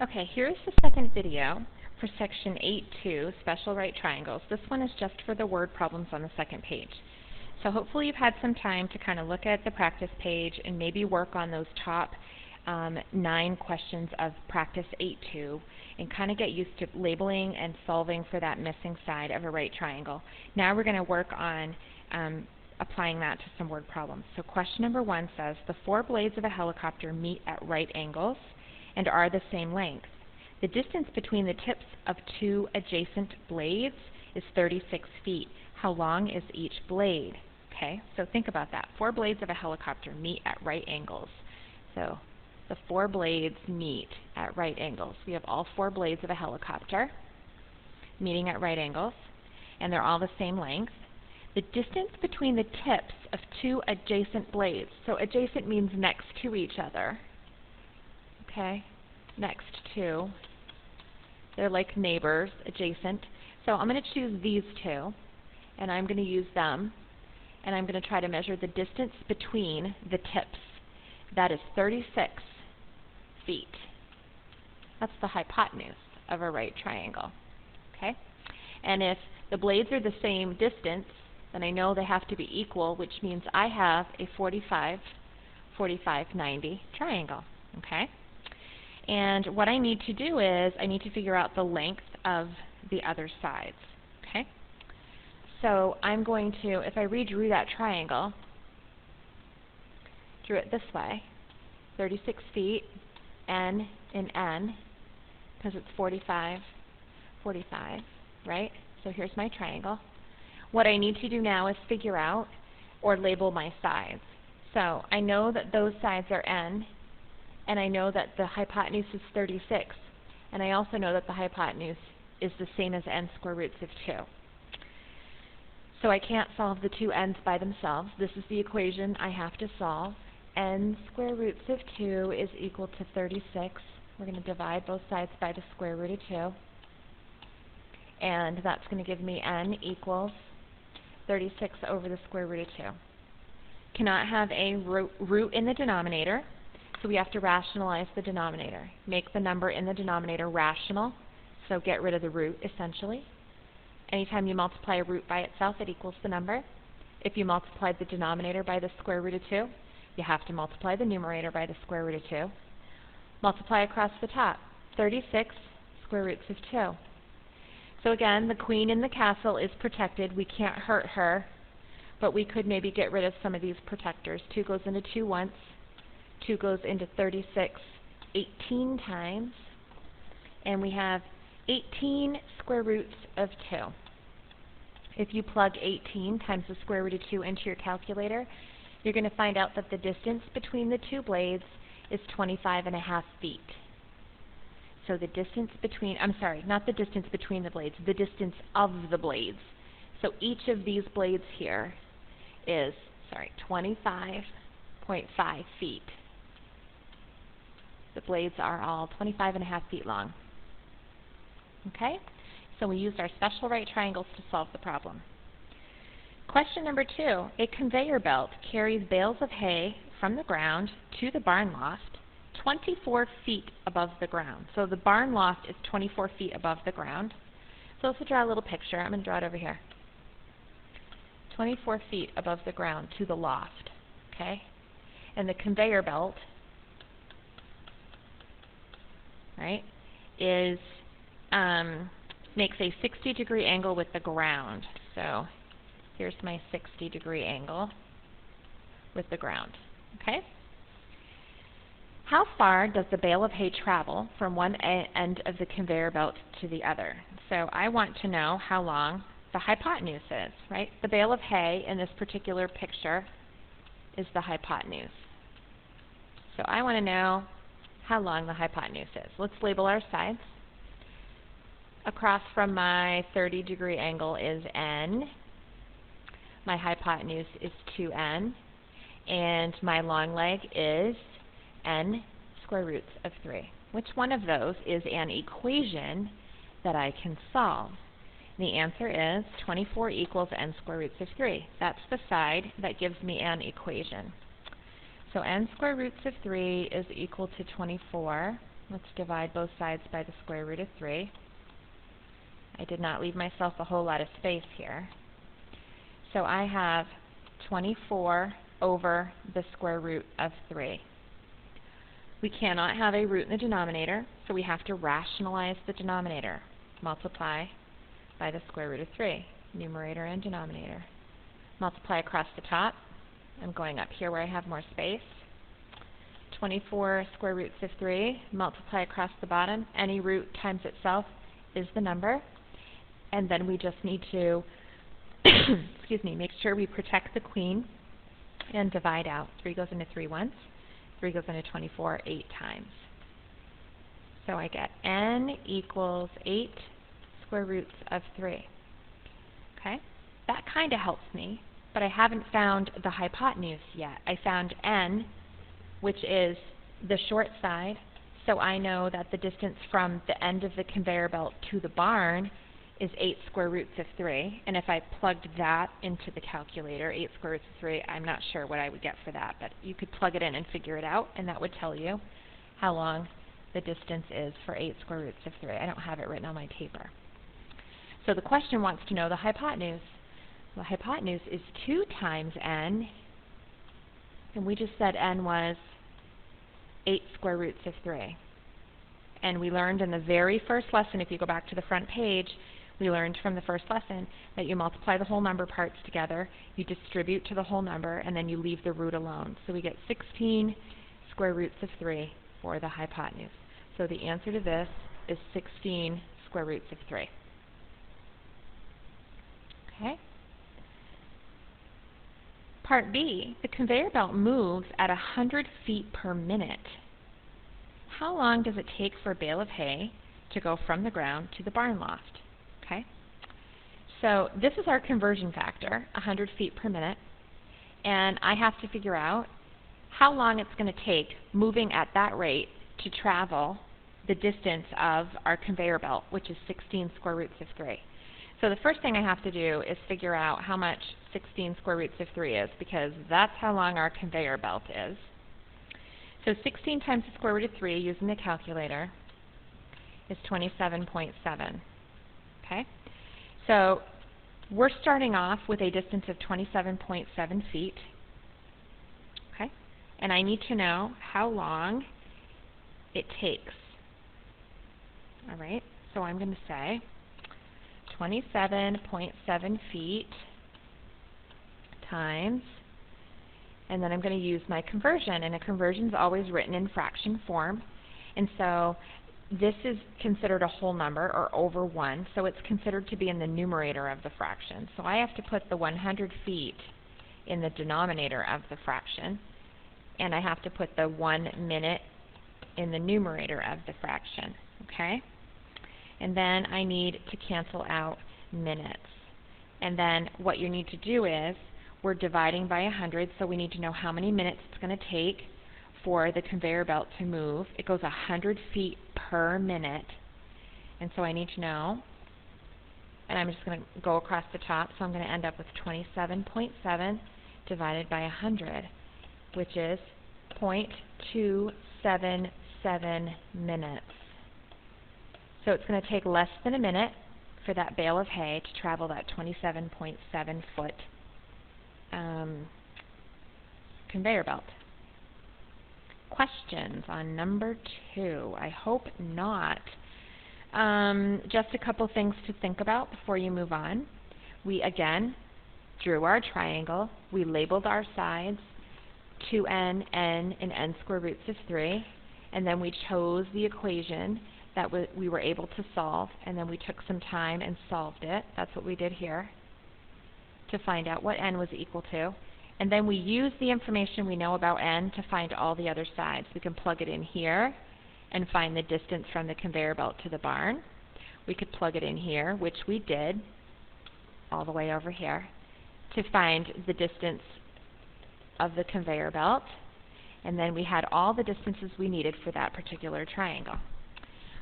Okay, here's the second video for section 8.2, special right triangles. This one is just for the word problems on the second page. So hopefully you've had some time to kind of look at the practice page and maybe work on those top 9 questions of practice 8.2 and kind of get used to labeling and solving for that missing side of a right triangle. Now we're going to work on applying that to some word problems. So question number 1 says, the 4 blades of a helicopter meet at right angles and are the same length. The distance between the tips of 2 adjacent blades is 36 feet. How long is each blade? Okay, so think about that. 4 blades of a helicopter meet at right angles. So the 4 blades meet at right angles. We have all 4 blades of a helicopter meeting at right angles, and they're all the same length. The distance between the tips of 2 adjacent blades. So adjacent means next to each other. Okay, next to. They're like neighbors, adjacent. So I'm going to choose these 2, and I'm going to use them, and I'm going to try to measure the distance between the tips. That is 36 feet. That's the hypotenuse of a right triangle. Okay? And if the blades are the same distance, then I know they have to be equal, which means I have a 45, 45, 90 triangle. Okay? And what I need to do is I need to figure out the length of the other sides. Okay? So I'm going to, if I redrew that triangle, drew it this way, 36 feet, n in n, because it's 45, 45, right? So here's my triangle. What I need to do now is figure out or label my sides. So I know that those sides are n, and I know that the hypotenuse is 36, and I also know that the hypotenuse is the same as n square roots of 2. So I can't solve the 2 n's by themselves. This is the equation I have to solve. N square roots of 2 is equal to 36. We're going to divide both sides by the square root of 2. And that's going to give me n equals 36 over the square root of 2. Cannot have a root in the denominator, so we have to rationalize the denominator. Make the number in the denominator rational, so get rid of the root, essentially. Anytime you multiply a root by itself, it equals the number. If you multiply the denominator by the square root of 2, you have to multiply the numerator by the square root of 2. Multiply across the top. 36 square roots of 2. So again, the queen in the castle is protected. We can't hurt her, but we could maybe get rid of some of these protectors. 2 goes into 2 once. 2 goes into 36 18 times. And we have 18 square roots of 2. If you plug 18 times the square root of 2 into your calculator, you're going to find out that the distance between the 2 blades is 25.5 feet. So the distance between, I'm sorry, not the distance between the blades, the distance of the blades. So each of these blades here is, 25.5 feet. The blades are all 25.5 feet long. Okay? So we used our special right triangles to solve the problem. Question number 2. A conveyor belt carries bales of hay from the ground to the barn loft 24 feet above the ground. So the barn loft is 24 feet above the ground. So let's draw a little picture. I'm going to draw it over here. 24 feet above the ground to the loft. Okay? And the conveyor belt, right, is makes a 60-degree angle with the ground. So here's my 60-degree angle with the ground. Okay? How far does the bale of hay travel from one end of the conveyor belt to the other? So I want to know how long the hypotenuse is, right? The bale of hay in this particular picture is the hypotenuse. So I want to know how long the hypotenuse is. Let's label our sides. Across from my 30-degree angle is n. My hypotenuse is 2n. And my long leg is n square roots of 3. Which one of those is an equation that I can solve? The answer is 24 equals n square roots of 3. That's the side that gives me an equation. So n square roots of 3 is equal to 24 Let's divide both sides by the square root of 3. I did not leave myself a whole lot of space here. So I have 24 over the square root of 3. We cannot have a root in the denominator, so we have to rationalize the denominator. Multiply by the square root of 3, numerator and denominator. Multiply across the top. I'm going up here where I have more space. 24 square roots of 3, multiply across the bottom. Any root times itself is the number. And then we just need to excuse me, make sure we protect the queen and divide out. 3 goes into 3 once. 3 goes into 24 8 times. So I get n equals 8 square roots of 3. Okay? That kind of helps me, but I haven't found the hypotenuse yet. I found n, which is the short side, so I know that the distance from the end of the conveyor belt to the barn is 8 square roots of 3, and if I plugged that into the calculator, 8 square roots of 3, I'm not sure what I would get for that, but you could plug it in and figure it out, and that would tell you how long the distance is for 8 square roots of 3. I don't have it written on my paper. So the question wants to know the hypotenuse. The hypotenuse is 2 times n, and we just said n was 8 square roots of 3. And we learned in the very first lesson, if you go back to the front page, we learned from the first lesson that you multiply the whole number parts together, you distribute to the whole number, and then you leave the root alone. So we get 16 square roots of 3 for the hypotenuse. So the answer to this is 16 square roots of 3. Okay? Part B, the conveyor belt moves at 100 feet per minute. How long does it take for a bale of hay to go from the ground to the barn loft? Okay? So this is our conversion factor, 100 feet per minute, and I have to figure out how long it's going to take moving at that rate to travel the distance of our conveyor belt, which is 16 square roots of 3. So the first thing I have to do is figure out how much 16 square roots of 3 is, because that's how long our conveyor belt is. So 16 times the square root of 3 using the calculator is 27.7. Okay? So we're starting off with a distance of 27.7 feet. Okay? And I need to know how long it takes. All right? So I'm going to say 27.7 feet times, and then I'm going to use my conversion, and a conversion is always written in fraction form, and so this is considered a whole number, or over 1, so it's considered to be in the numerator of the fraction. So I have to put the 100 feet in the denominator of the fraction, and I have to put the 1 minute in the numerator of the fraction. Okay? And then I need to cancel out minutes. And then what you need to do is, we're dividing by 100, so we need to know how many minutes it's going to take for the conveyor belt to move. It goes 100 feet per minute, and so I need to know, and I'm just going to go across the top, so I'm going to end up with 27.7 divided by 100, which is 0.277 minutes. So it's going to take less than a minute for that bale of hay to travel that 27.7 foot conveyor belt. Questions on number 2? I hope not. Just a couple things to think about before you move on. We again drew our triangle. We labeled our sides 2n, n, and n square roots of 3, and then we chose the equation that we were able to solve, and then we took some time and solved it. That's what we did here, to find out what n was equal to. And then we use the information we know about n to find all the other sides. We can plug it in here and find the distance from the conveyor belt to the barn. We could plug it in here, which we did, all the way over here, to find the distance of the conveyor belt. And then we had all the distances we needed for that particular triangle.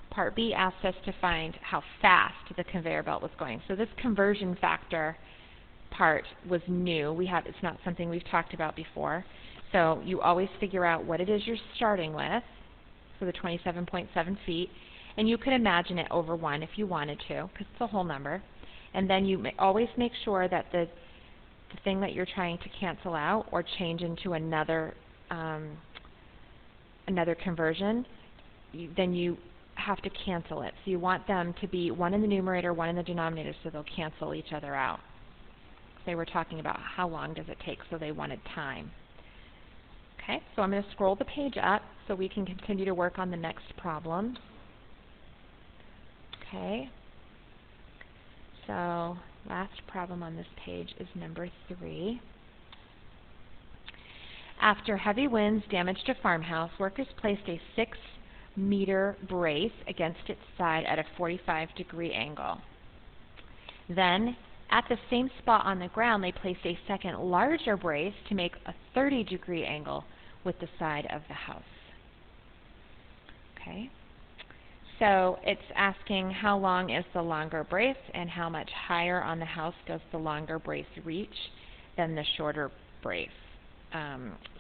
Part B asked us to find how fast the conveyor belt was going. So this conversion factor part was new. It's not something we've talked about before. So you always figure out what it is you're starting with, so the 27.7 feet, and you could imagine it over 1 if you wanted to, because it's a whole number. And then you always make sure that the thing that you're trying to cancel out or change into another conversion, then you have to cancel it. So you want them to be 1 in the numerator, 1 in the denominator, so they'll cancel each other out. They were talking about how long does it take, so they wanted time. Okay, so I'm going to scroll the page up so we can continue to work on the next problem. Okay, so last problem on this page is number 3. After heavy winds damaged a farmhouse, workers placed a 6-meter brace against its side at a 45-degree angle. Then, at the same spot on the ground, they placed a second larger brace to make a 30-degree angle with the side of the house. Okay. So it's asking how long is the longer brace and how much higher on the house does the longer brace reach than the shorter brace.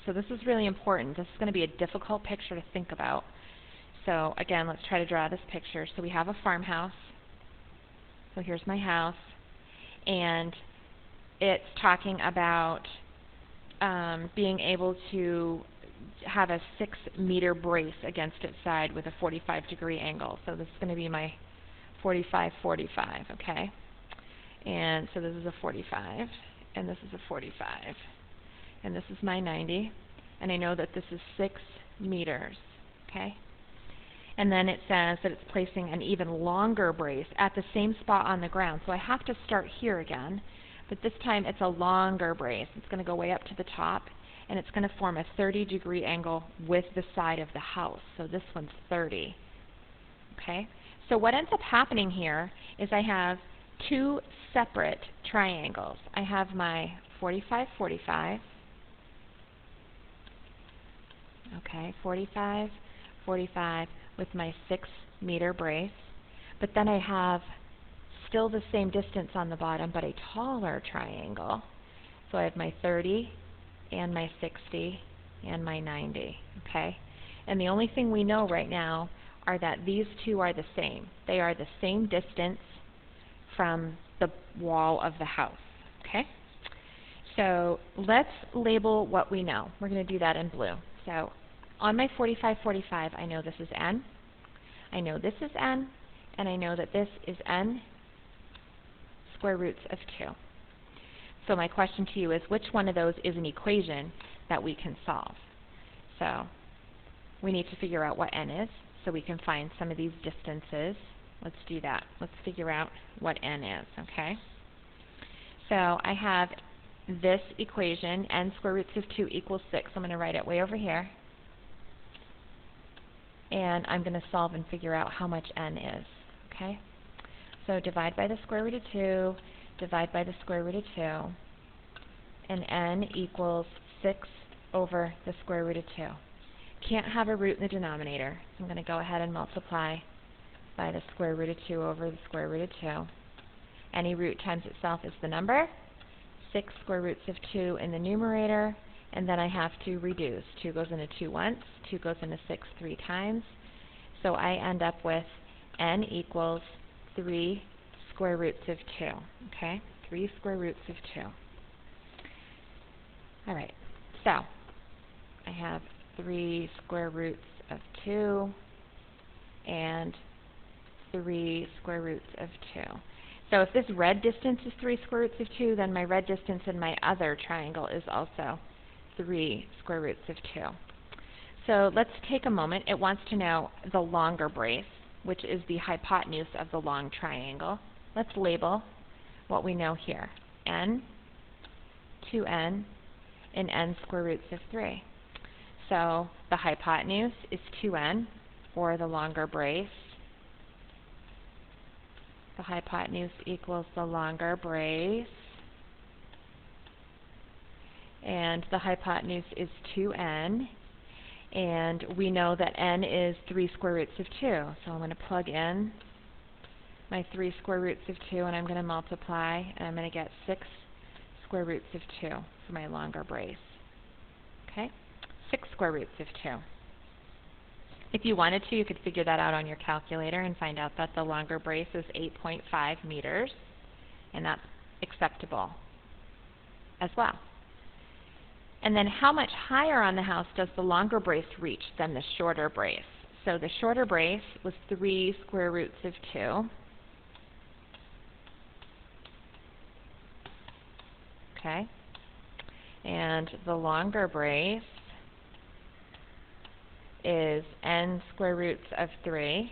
So this is really important. This is going to be a difficult picture to think about. So again, let's try to draw this picture. So we have a farmhouse. So here's my house. And it's talking about being able to have a 6-meter brace against its side with a 45-degree angle. So this is going to be my 45, 45, okay? And so this is a 45, and this is a 45, and this is my 90, and I know that this is 6 meters, okay? And then it says that it's placing an even longer brace at the same spot on the ground. So I have to start here again, but this time it's a longer brace. It's going to go way up to the top, and it's going to form a 30-degree angle with the side of the house. So this one's 30. Okay? So what ends up happening here is I have 2 separate triangles. I have my 45, 45. Okay, 45, 45 with my 6-meter brace. But then I have still the same distance on the bottom, but a taller triangle. So I have my 30 and my 60 and my 90, okay? And the only thing we know right now are that these two are the same. They are the same distance from the wall of the house, okay? So let's label what we know. We're going to do that in blue. So on my 45, 45, I know this is n, I know this is n, and I know that this is n square roots of 2. So my question to you is, which one of those is an equation that we can solve? So we need to figure out what n is, so we can find some of these distances. Let's do that. Let's figure out what n is, okay? So I have this equation, n square roots of 2 equals 6. I'm going to write it way over here. And I'm going to solve and figure out how much n is, okay? So divide by the square root of 2, divide by the square root of 2, and n equals 6 over the square root of 2. Can't have a root in the denominator, so I'm going to go ahead and multiply by the square root of 2 over the square root of 2. Any root times itself is the number. 6 square roots of 2 in the numerator, and then I have to reduce. 2 goes into 2 once, 2 goes into 6 3 times. So I end up with n equals 3 square roots of 2. Okay? 3 square roots of 2. Alright, so I have 3 square roots of 2 and 3 square roots of 2. So if this red distance is 3 square roots of 2, then my red distance in my other triangle is also 3 square roots of 2. So let's take a moment. It wants to know the longer brace, which is the hypotenuse of the long triangle. Let's label what we know here. N, 2n, and n square roots of 3. So the hypotenuse is 2n, or the longer brace. The hypotenuse equals the longer brace. And the hypotenuse is 2n. And we know that n is 3 square roots of 2. So I'm going to plug in my 3 square roots of 2, and I'm going to multiply, and I'm going to get 6 square roots of 2 for my longer brace. Okay? 6 square roots of 2. If you wanted to, you could figure that out on your calculator and find out that the longer brace is 8.5 meters, and that's acceptable as well. And then how much higher on the house does the longer brace reach than the shorter brace? So the shorter brace was 3 square roots of 2. Okay. And the longer brace is n square roots of 3.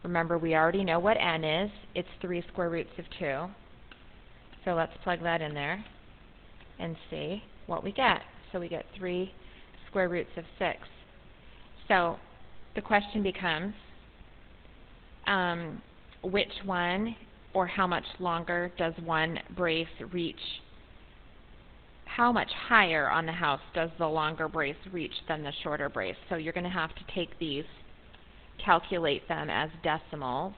Remember, we already know what n is. It's 3 square roots of 2. So let's plug that in there and see what we get. So we get 3 square roots of 6. So the question becomes, which one or how much longer does one brace reach? How much higher on the house does the longer brace reach than the shorter brace? So you're going to have to take these, calculate them as decimals.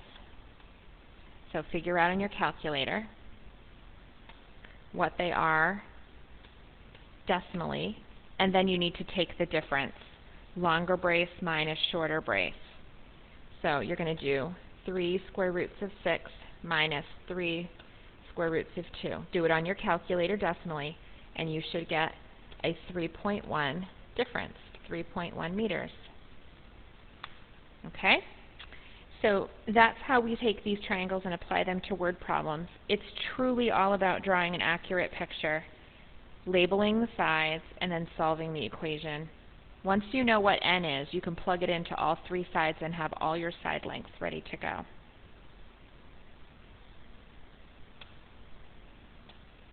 So figure out on your calculator what they are decimally, and then you need to take the difference, longer brace minus shorter brace. So you're going to do 3 square roots of 6 minus 3 square roots of 2. Do it on your calculator decimally, and you should get a 3.1 difference, 3.1 meters. Okay? So that's how we take these triangles and apply them to word problems. It's truly all about drawing an accurate picture, labeling the sides, and then solving the equation. Once you know what n is, you can plug it into all 3 sides and have all your side lengths ready to go.